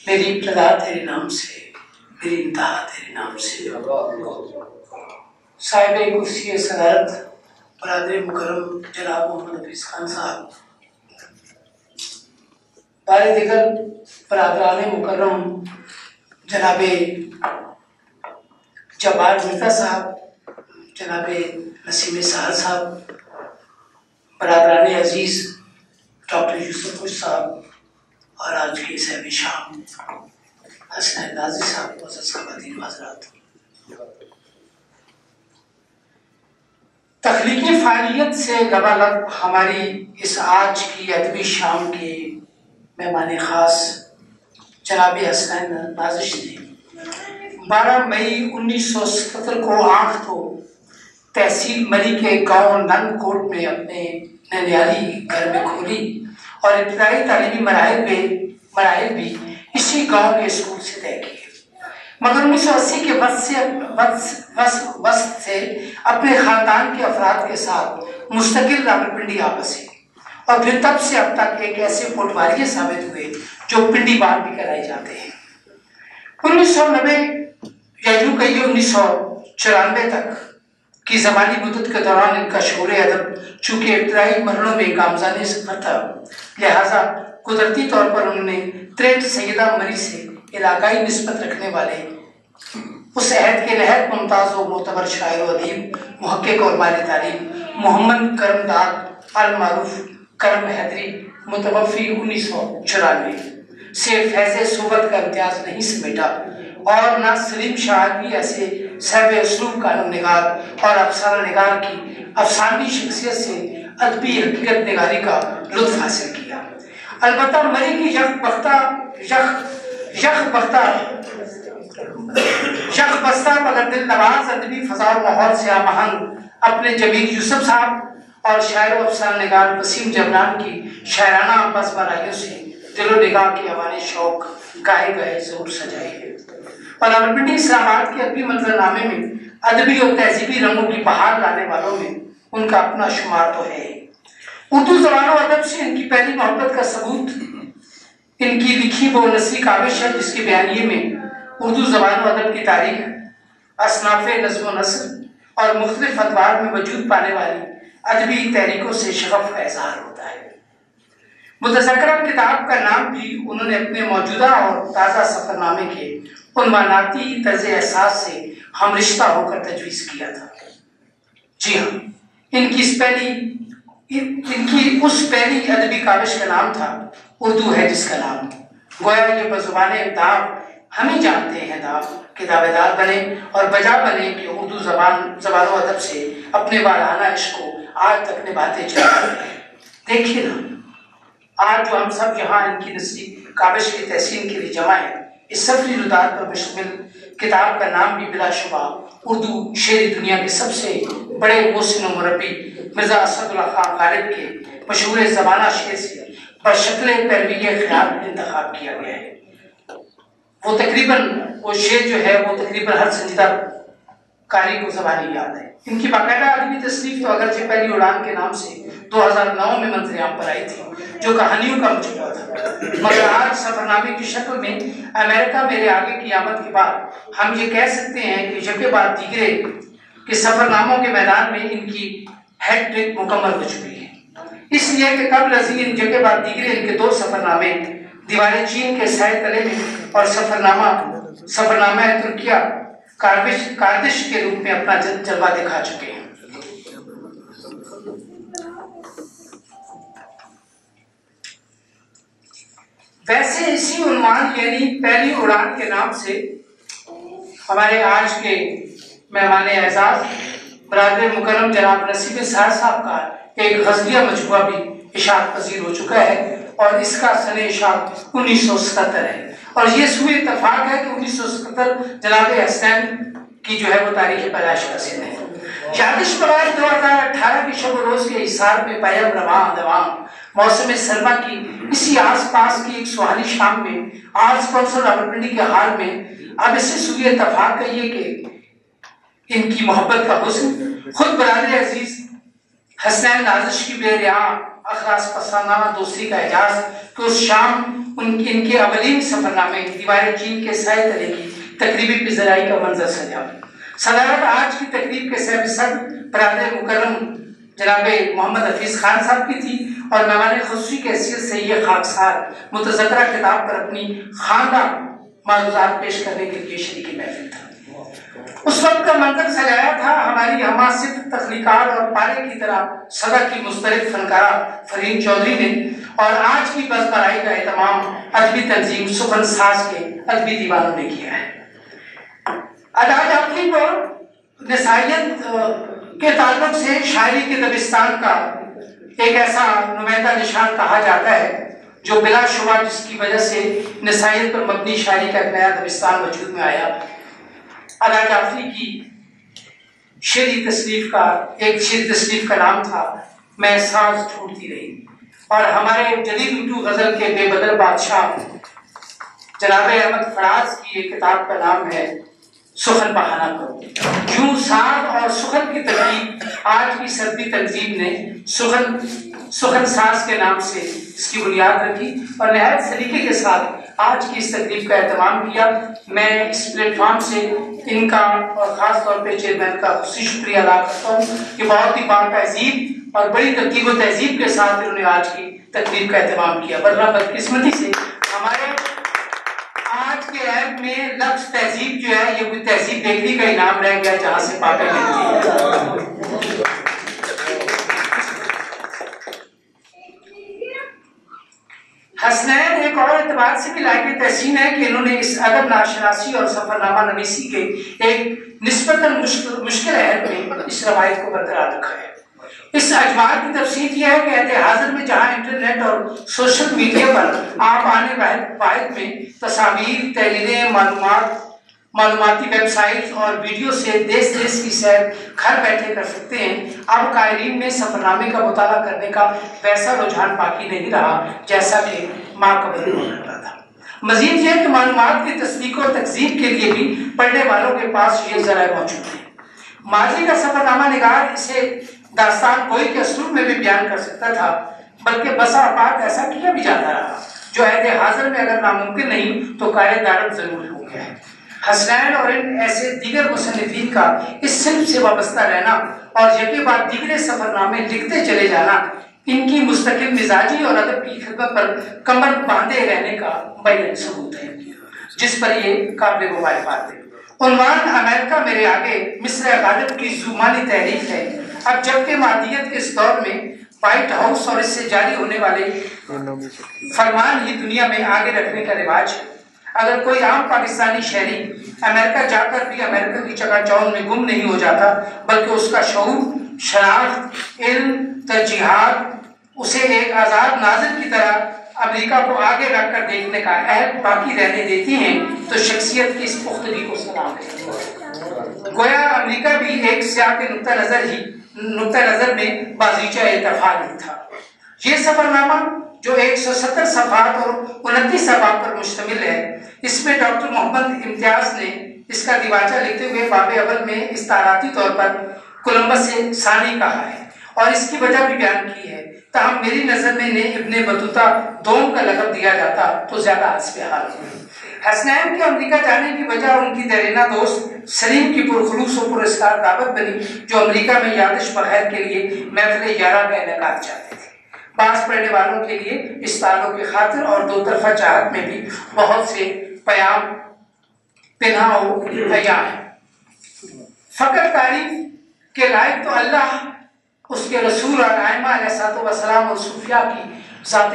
میری ابتدا تیرے نام سے، میری انتہا تیرے نام سے۔ صاحب کرسی صدارت برادر مکرم جناب محمد حفیظ خان صاحب، بار دیگر برادران مکرم جناب جبار مرزا صاحب، جناب نسیم سہل صاحب، برادران عزیز ڈاکٹر یوسف خوش صاحب اور آج کے صاحب شام حسنین نازی صاحب، معزز خواتین و حضرات، تخلیقی فعالیت سے لبالب ہماری اس آج کی ادبی شام کے مہمان خاص جناب حسنین نازش نے 12 مئی 1977 کو آنکھ تو تحصیل مری کے گاؤں نند کوٹ میں اپنے ننیالی گھر میں کھولی اور ابتدائی تعلیمی مراحل بھی اسی گاؤں کے اسکول سے طے کیے، مگر 1980 کے وسط سے اپنے خاندان کے افراد کے ساتھ مستقل راولپنڈی آ بسے اور پھر تب سے اب تک ایک ایسے پٹواریے ثابت ہوئے جو پنڈی بار بھی کرائی جاتے ہیں۔ 1990 یا یوں کہیے 1994 تک کی زمانی مدت کے دوران ان کا شعور ادب چونکہ ابتدائی مرحلوں میں گامزنِ سفر تھا، لہٰذا قدرتی طور پر انہوں نے تریٹ سیدہ مری سے علاقائی نسبت رکھنے والے اس عہد کے نہایت ممتاز و معتبر شاعر و ادیب، محقق اور ماہر تعلیم محمد کرم داد المعروف کرم حیدری متوفی 1994 سے فیض صحبت کا امتیاز نہیں سمیٹا، اور نہ سلیم شاہ بھی ایسے صاحب اسلوب قانون نگار اور افسانہ نگار کی افسانوی شخصیت سے ادبی حقیقت نگاری کا لطف حاصل کیا۔ البتہ مری کی یک بستہ مگر دل نواز ادبی فضا و ماحول سے آہنگ اپنے جمیل یوسف صاحب اور شاعر و افسانہ نگار وسیم جبران کی شاعرانہ بزمرائیوں سے دل و نگاہ کے اوان شوق گائے گئے ضرور سجائے ہیں، اور راولپنڈی اسلام آباد کے ادبی منظرنامے میں ادبی اور تہذیبی رنگوں کی بہار لانے والوں میں ان کا اپنا شمار تو ہے۔ اردو زبان و ادب سے ان کی پہلی محبت کا ثبوت ان کی لکھی وہ نثری کاوش ہے جس کے بیانیے میں اردو زبان و ادب کی تاریخ، اصناف نظم و نثر اور مختلف ادوار میں وجود پانے والی ادبی تحریکوں سے شغف کا اظہار ہوتا ہے۔ متذکرہ کتاب کا نام بھی انہوں نے اپنے موجودہ اور تازہ سفر نامے کے عنواناتی طرز احساس سے ہم رشتہ ہو کر تجویز کیا تھا۔ جی ہاں، ان کی اس پہلی ادبی کاوش کا نام تھا اردو ہے جس کا نام، گویا یہ بزبان داغ ہم ہی جانتے ہیں داغ کہ دعوے دار بنے اور بجا بنے کہ اردو زبان و ادب سے اپنے والہانہ عشق کو آج تک نبھاتے چلے ہیں۔ دیکھیے نا، آج جو ہم سب یہاں ان کی نثری کاوش کی تحسین کے لیے جمع ہیں، اس سفری رداد پر مشتمل کتاب کا نام بھی بلا شبہ اردو شعری دنیا کے سب سے بڑے محسن و مربی مرزا اسد اللہ خان خالد کے مشہور زبانہ شعر سے بشکل پیروی خیال انتخاب کیا گیا ہے۔ وہ شعر جو ہے وہ تقریباً ہر سنجیدہ قاری کو زبانی یاد ہے۔ ان کی باقاعدہ ادبی تصنیف تو اگرچہ پہلی اڑان کے نام سے 2009 میں منظر عام پر آئی تھی، جو کہانیوں کا مجموعہ تھا، مگر آج سفرنامے کی شکل میں امریکہ میرے آگے کی آمد کے بعد ہم یہ کہہ سکتے ہیں کہ یکے بعد دیگرے کے سفرناموں کے میدان میں ان کی ہیٹ ٹرک مکمل ہو چکی ہے، اس لیے کہ قبل ازیں یکے بعد دیگرے ان کے 2 سفرنامے دیوار چین کے سائے تلے میں اور سفرنامہ ترکیہ کاردش کے روپ میں اپنا جلوہ دکھا چکے ہیں۔ ویسے اسی عنوان یعنی پہلی اڑان کے نام سے ہمارے آج کے مہمان اعزاز برادر مکرم جناب نسیم سہل صاحب کا ایک غزلیہ مجموعہ بھی اشاعت پذیر ہو چکا ہے، اور اس کا سن اشاعت 1977 ہے، اور یہ سوء اتفاق ہے کہ 1977 جناب حسنین کی جو ہے وہ تاریخ پیدائش کا سن ہے۔ یادش برائے 2018 کی شب و روز کے حصار میں پیم رواں دوام موسم سرما کی اسی آس پاس کی ایک سہانی شام میں آرٹس کونسل راولپنڈی کے ہال میں اب اس سے سوء اتفاق کہیے کہ ان کی محبت کا حسن خود برادر عزیز حسنین نازش کی بے ریا اخلاص پسندانہ دوستی کا اعجاز کہ اس شام ان کے اولین سفر نامے دیوار چین کے سائے تلے کی تقریبی پذیرائی کا منظر سجا۔ صدارت آج کی تقریب کے صاحب صدر برادر مکرم جناب محمد حفیظ خان صاحب کی تھی اور مہمان خصوصی کی حیثیت سے یہ خاکسار متذکرہ کتاب پر اپنی خواندہ معروضات پیش کرنے کے لیے شریک محفل تھا۔ اس وقت کا منظر سجایا تھا ہماری حماسیت تخلیقات اور پارے کی طرح صدا کی مسترد فنکارہ فرین چودھری نے، اور آج کی بزپرائی کا اہتمام ادبی تنظیم سخن ساز کے ادبی دیوانوں نے کیا ہے۔ ادا جعفری کو نسائیت کے تعلق سے شاعری کے دبستان کا ایک ایسا نمائندہ نشان کہا جاتا ہے جو بلا شبہ جس کی وجہ سے نسائیت پر مبنی شاعری کا ایک نیا دبستان وجود میں آیا۔ ادا جعفری کی شعری تصنیف کا نام تھا میں ساز ڈھونڈتی رہی، اور ہمارے جدید اردو غزل کے بے بدل بادشاہ جناب احمد فراز کی ایک کتاب کا نام ہے سخن بہانہ کرو۔ یوں ساز اور سخن کی ترکیب آج کی سربی تنظیم نے سخن ساز کے نام سے اس کی بنیاد رکھی اور نہایت سلیقے کے ساتھ آج کی اس تقریب کا اہتمام کیا۔ میں اس پلیٹ فارم سے ان کا اور خاص طور پہ چیئرمین کا خصوصی شکریہ ادا کرتا ہوں کہ بہت ہی با تہذیب اور بڑی ترتیب و تہذیب کے ساتھ انہوں نے آج کی تقریب کا اہتمام کیا، ورنہ بدقسمتی سے ہمارے آج کے ایپ میں لفظ تہذیب جو ہے یہ کوئی تہذیب دیکھنے کا انعام رہ گیا جہاں سے پاپے ملتی ہے۔ حسنین ایک اور اعتبار سے بھی لائق تحسین ہے کہ انہوں نے اس ادب ناشناسی اور سفر نامہ نویسی کے ایک نسبتاً مشکل عہد میں اس روایت کو برقرار رکھا ہے۔ اس اجمال کی تفصیل یہ ہے کہ عہد حاضر میں جہاں انٹرنیٹ اور سوشل میڈیا پر آپ آنے واحد میں تصاویر، تحریریں، معلوماتی ویب سائٹس اور ویڈیو سے دیس کی سیر گھر بیٹھے کر سکتے ہیں، اب قائرین میں سفر نامے کا مطالعہ کرنے کا ویسا رجحان باقی نہیں رہا جیسا کہ ماقبل ہوا کرتا تھا۔ مزید یہ کہ معلومات کی تصدیق اور تکذیب کے لیے بھی پڑھنے والوں کے پاس یہ ذرائع موجود ہیں۔ ماضی کا سفر نامہ نگار اسے داستان گوئی کے اسلوب میں بھی بیان کر سکتا تھا، بلکہ بسا اوقات ایسا کیا بھی جاتا رہا جو عہد حاضر میں اگر ناممکن نہیں تو قائد دارت ضرور ہو گیا ہے۔ حسنین اور ان ایسے دیگر مصنفین کا اس صنف سے وابستہ رہنا اور یکے بعد دیگر سفر نامے لکھتے چلے جانا ان کی مستقل مزاجی اور ادب کی خدمت پر کمر باندھے رہنے کا بین ثبوت ہے، جس پر یہ قابل غور بات ہے۔ عنوان امریکہ میرے آگے مصر غالب کی زبانی تحریف ہے۔ اب جبکہ مادیت کے اس دور میں وائٹ ہاؤس اور اس سے جاری ہونے والے فرمان ہی دنیا میں آگے رکھنے کا رواج ہے، اگر کوئی عام پاکستانی شہری امریکہ جا کر بھی امریکہ کی چکا چوند میں گم نہیں ہو جاتا، بلکہ اس کا شعور، شناخت، علم، ترجیحات اسے ایک آزاد ناظر کی طرح امریکہ کو آگے رکھ کر دیکھنے کا عہد باقی رہنے دیتی ہیں، تو شخصیت کی اس پختگی کو سلام ہے۔ گویا امریکہ بھی ایک سیاہ کے نقطہ نظر میں بازیچہ اتفاق ہی تھا۔ یہ سفر نامہ جو 170 صفحات اور 29 ابواب پر مشتمل ہے، اس میں ڈاکٹر محمد امتیاز نے اس کا دیباچہ لکھتے ہوئے باب اول میں استعاراتی طور پر کولمبس سے ثانی کہا ہے اور اس کی وجہ بھی بیان کی ہے، تاہم میری نظر میں انہیں ابن بطوطہ دوم کا لقب دیا جاتا تو زیادہ حسب حال ہے۔ حسنین کے امریکہ جانے کی وجہ ان کی دیرینہ دوست سلیم کی پرخلوص و پراسرار دعوت بنی، جو امریکہ میں یادش بخیر کے لیے محفل 11 کا انعقاد چاہتے تھے۔ بعض پڑھنے والوں کے لیے اس تعلق کی خاطر اور دو طرفہ چاہت میں بھی بہت سے پیام پنہا و حیا ہیں۔ فقط تعریف کے لائق تو اللہ، اس کے رسول اور ائمہ علیہ السلام اور صوفیاء کی ذات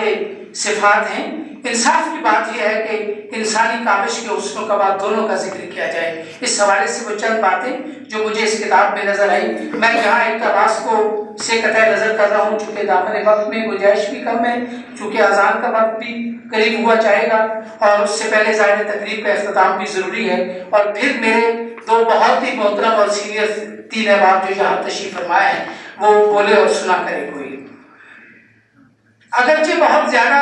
صفات ہیں۔ انصاف کی بات یہ ہے کہ انسانی کاوش کے حسن و کمال دونوں کا ذکر کیا جائے۔ اس حوالے سے وہ چند باتیں جو مجھے اس کتاب میں نظر آئی، میں یہاں اقتباس کو سے قطع نظر کر رہا ہوں، چونکہ دامن وقت میں گنجائش بھی کم ہے، چونکہ اذان کا وقت بھی قریب ہوا جائے گا اور اس سے پہلے ظاہر تقریب کا اختتام بھی ضروری ہے، اور پھر میرے دو بہت ہی محترم اور سینئر 3 احباب جو یہاں تشریف فرمائے ہیں وہ بولے اور سنا کرے کوئی۔ اگرچہ بہت زیادہ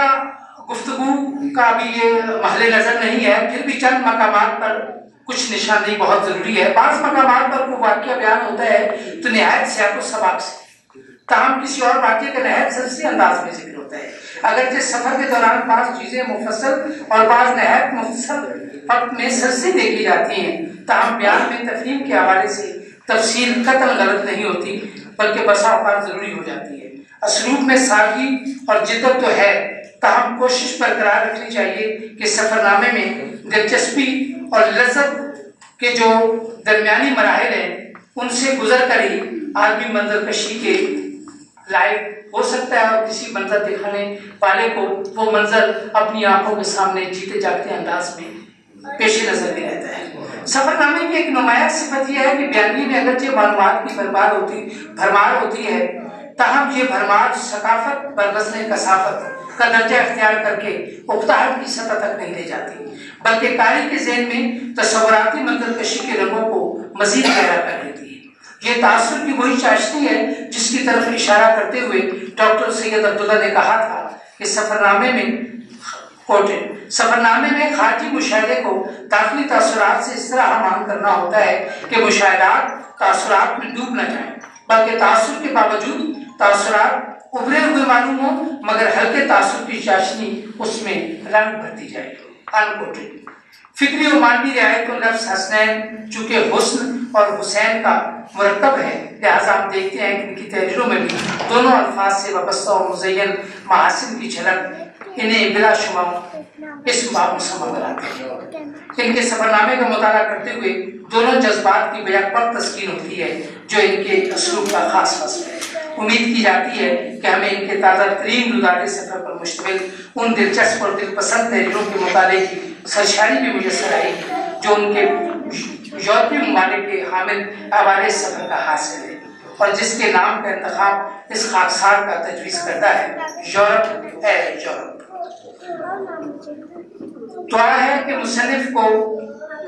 گفتگو کا بھی یہ محل نظر نہیں ہے، پھر بھی چند مقامات پر کچھ نشاندہی بہت ضروری ہے۔ بعض مقامات پر کوئی واقعہ بیان ہوتا ہے تو نہایت سیاق و سباق سے، تاہم کسی اور واقعے کا نہایت سلسلی انداز میں ذکر ہوتا ہے۔ اگرچہ سفر کے دوران بعض چیزیں مفصل اور بعض نہایت مختصر وقت میں سلسلی دیکھی جاتی ہیں، تاہم بیان میں تفہیم کے حوالے سے تفصیل قطعاً غلط نہیں ہوتی بلکہ بسا اوقات ضروری ہو جاتی ہے۔ اسلوب میں سادگی اور جدت تو ہے، تاہم کوشش برقرار رکھنی چاہیے کہ سفر نامے میں دلچسپی اور لذت کے جو درمیانی مراحل ہیں ان سے گزر کر ہی آدمی منظر کشی کے لائق ہو سکتا ہے اور کسی منظر دکھانے والے کو وہ منظر اپنی آنکھوں کے سامنے جیتے جاگتے انداز میں پیش نظر بھی رہتا ہے۔ سفر نامے کی ایک نمایاں صفت یہ ہے کہ بیانیے میں اگرچہ معلومات کی بھرمار ہوتی ہے، تاہم یہ بھرمار ثقافت برگزنے کثافت کا درجہ اختیار کر کے اکتاہٹ کی سطح تک نہیں لے جاتی، بلکہ قاری کے ذہن میں تصوراتی منظر کشی کے رنگوں کو مزید گہرا کر دیتی ہے۔ یہ تاثر کی وہی چاشنی ہے جس کی طرف اشارہ کرتے ہوئے ڈاکٹر سید عبداللہ نے کہا تھا کہ سفر نامے میں خارجی مشاہدے کو داخلی تاثرات سے اس طرح ہم کرنا ہوتا ہے کہ مشاہدات تاثرات میں ڈوب نہ جائیں، بلکہ تاثر کے باوجود تاثرات ابھرے ہوئے معلوم ہوں، مگر ہلکے تاثر کی چاشنی اس میں رنگ بھرتی جائے۔ فکری و مانوی رعایت کو لفظ حسنین چونکہ حسن اور حسین کا مرکب ہے، لہٰذا ہم دیکھتے ہیں کہ ان کی تحریروں میں بھی دونوں الفاظ سے وابستہ اور مزین محاسن کی جھلک انہیں بلا شمار اسم باب مسمى بناتے ہیں۔ ان کے سفر نامے کا مطالعہ کرتے ہوئے دونوں جذبات کی بیک وقت تسکین ہوتی ہے جو ان کے اسلوب کا خاص فصل ہے۔ امید کی جاتی ہے کہ ہمیں ان کے تازہ ترین گزارے سفر پر مشتمل ان دلچسپ اور دل پسند تحریروں کے مطالعے کی سرشاری بھی میسر آئی جو ان کے یورپی ممالک کے حامل حوالے سفر کا حاصل ہے، اور جس کے نام کا انتخاب اس خاکسار کا تجویز کرتا ہے، یورپ اے یورپ۔ دعا ہے کہ مصنف کو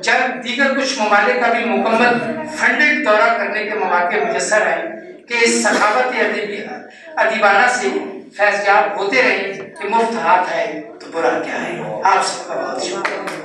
جب دیگر کچھ ممالک کا بھی مکمل فنڈڈ دورہ کرنے کے مواقع میسر آئے کہ اس سخاوت ادیبانہ سے فیض یاب ہوتے رہیں کہ مفت ہاتھ ہے تو برا کیا ہے۔ آپ سب کا بہت شکریہ۔